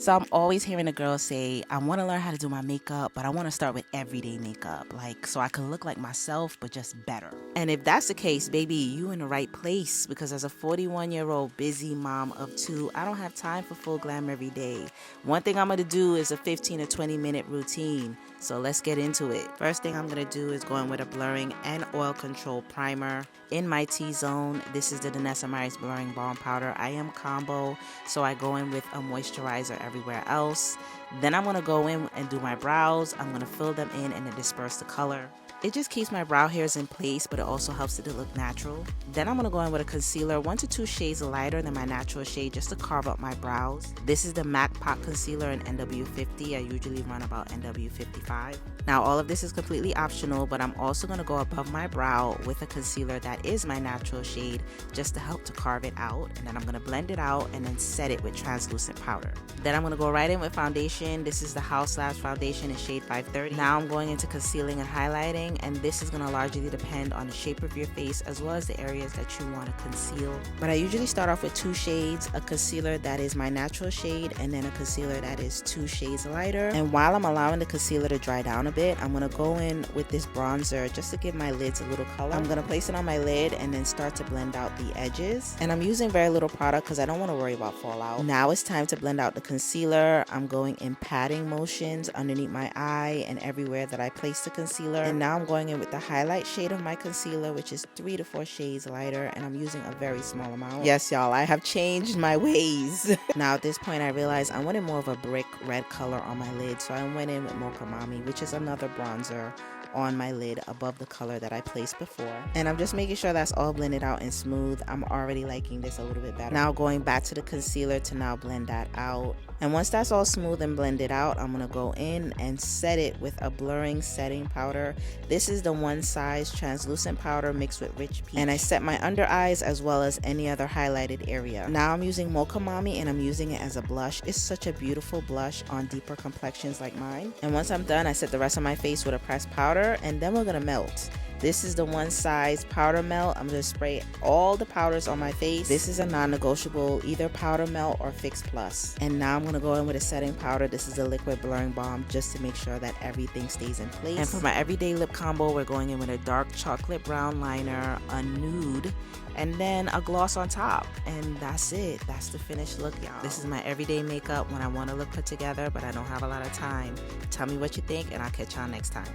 So I'm always hearing a girl say, I want to learn how to do my makeup, but I want to start with everyday makeup, like so I can look like myself, but just better. And if that's the case, baby, you in the right place, because as a 41-year-old busy mom of two, I don't have time for full glam every day. One thing I'm going to do is a 15 to 20 minute routine. So let's get into it. First thing I'm going to do is go in with a blurring and oil control primer. In my T-zone, this is the Danessa Myricks Blurring Balm Powder. I am combo, so I go in with a moisturizer everywhere else. Then I'm going to go in and do my brows. I'm going to fill them in and then disperse the color. It just keeps my brow hairs in place, but it also helps it to look natural. Then I'm going to go in with a concealer 1 to 2 shades lighter than my natural shade just to carve up my brows. This is the MAC Pot Concealer in NW50. I usually run about NW55. Now all of this is completely optional, but I'm also going to go above my brow with a concealer that is my natural shade just to help to carve it out. And then I'm going to blend it out and then set it with translucent powder. Then I'm going to go right in with foundation. This is the Haus Labs foundation in shade 530. Now I'm going into concealing and highlighting, and this is going to largely depend on the shape of your face as well as the areas that you want to conceal. But I usually start off with 2 shades, a concealer that is my natural shade and then a concealer that is 2 shades lighter. And while I'm allowing the concealer to dry down a bit, I'm going to go in with this bronzer just to give my lids a little color. I'm going to place it on my lid and then start to blend out the edges. And I'm using very little product because I don't want to worry about fallout. Now it's time to blend out the concealer. I'm going in patting motions underneath my eye and everywhere that I place the concealer. And now I'm going in with the highlight shade of my concealer, which is 3 to 4 shades lighter, and I'm using a very small amount. Yes, y'all, I have changed my ways. Now at this point I realized I wanted more of a brick red color on my lid, so I went in with Mocha Mami, which is another bronzer on my lid above the color that I placed before. And I'm just making sure that's all blended out and smooth. I'm already liking this a little bit better. Now going back to the concealer to now blend that out. And once that's all smooth and blended out, I'm going to go in and set it with a blurring setting powder. This is the One Size translucent powder mixed with Rich Peach. And I set my under eyes as well as any other highlighted area. Now I'm using Mocha Mami and I'm using it as a blush. It's such a beautiful blush on deeper complexions like mine. And once I'm done, I set the rest of my face with a pressed powder, and then we're going to melt. This is the One Size powder melt. I'm going to spray all the powders on my face. This is a non-negotiable, either powder melt or Fix Plus. And now I'm going to go in with a setting powder. This is a liquid blurring balm just to make sure that everything stays in place. And for my everyday lip combo, we're going in with a dark chocolate brown liner, a nude, and then a gloss on top. And that's it. That's the finished look, y'all. This is my everyday makeup when I want to look put together, but I don't have a lot of time. Tell me what you think, and I'll catch y'all next time.